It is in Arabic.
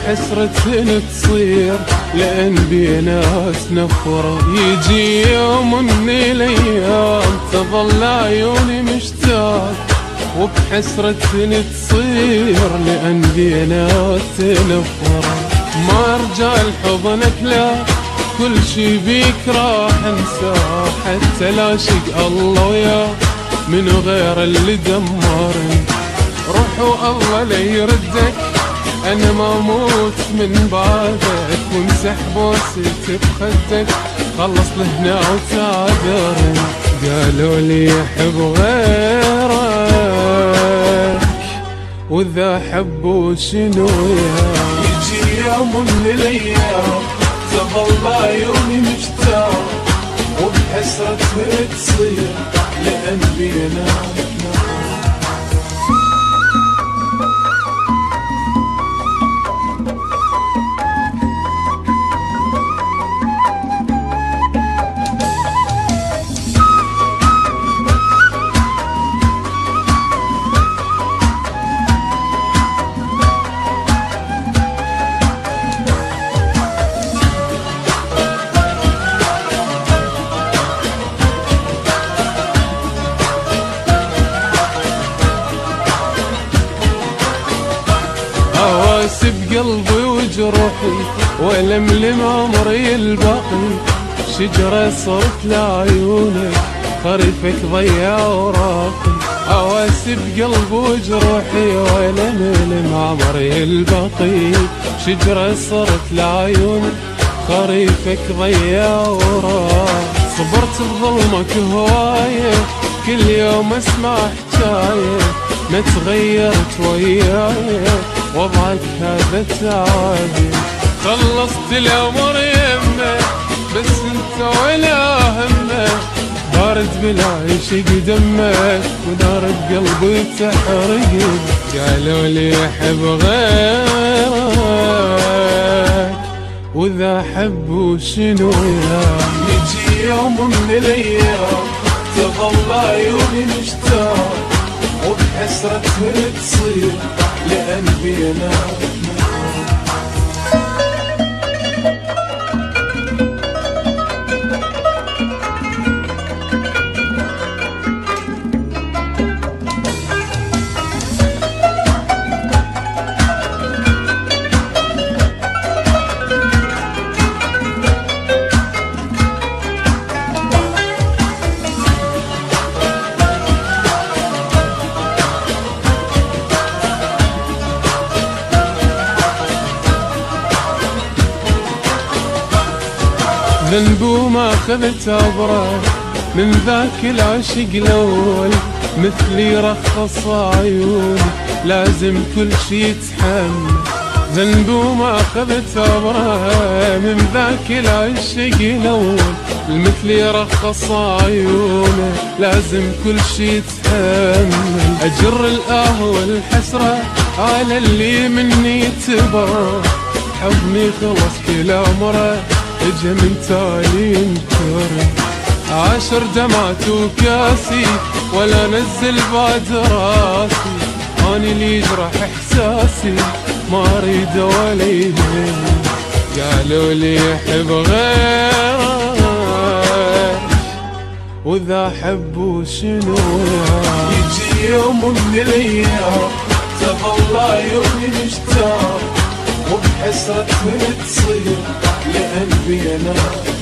وبحسرة تصير لأن بيناس نفرة. يجي يوم من الأيام تظل عيوني مشتاق وبحسرة تصير لأن بيناس نفرة. ما ارجع لحضنك لا كل شي بيك راح انساه، حتى لا شق الله وياه من غير اللي دمرني. روح والله لا يردك انا ما اموت من بعدك، وامسح بوسيتي بخدك خلص لهنا وتعذرني. قالوا لي يحب غيرك واذا حبوا شنو يا. يجي يوم من الايام تظل عيوني مشتاق وبحسرة تصير لأن بيناك بقلبي وجروحي ولملم عمري الباقي. شجرة صرت لعيونك خريفك ضيع وراقي. اواسي بقلبي وجروحي ولملم عمري الباقي. شجرة صرت لعيونك خريفك ضيع وراقي. صبرت بظلمك هواية كل يوم اسمع حكاية ما تغيرت وياي وضعك هذا تعبي. خلصت الامر يمه بس انت ولا همه، بارد بالعيش دمك ونار بقلبي تحرقني. قالوا لي يحب غيرك واذا حبوا شنو يا. يجي يوم من الايام تظل عيوني مشتاق وبحسرة تصير لأن بيناك ذنب وما اخذت عبره من ذاك العشق الاول. مثلي رخص عيوني لازم كل شي يتحمل. ذنب وما اخذت عبره من ذاك العشق الاول. مثلي رخص عيوني لازم كل شي يتحمل. اجر الاه والحسره على اللي مني تبر. حضني خلص كل عمره اجا من تالي انكر. عاشر دمعت وكاسي ولا نزل بعد راسي. اني اللي يجرح احساسي ما اريد ولا يهم. قالوا لي يحب غيرك واذا حبوا شنو يا. يجي يوم من الايام تظل عيوني مشتاق وبحسرة تصير لأن بيناك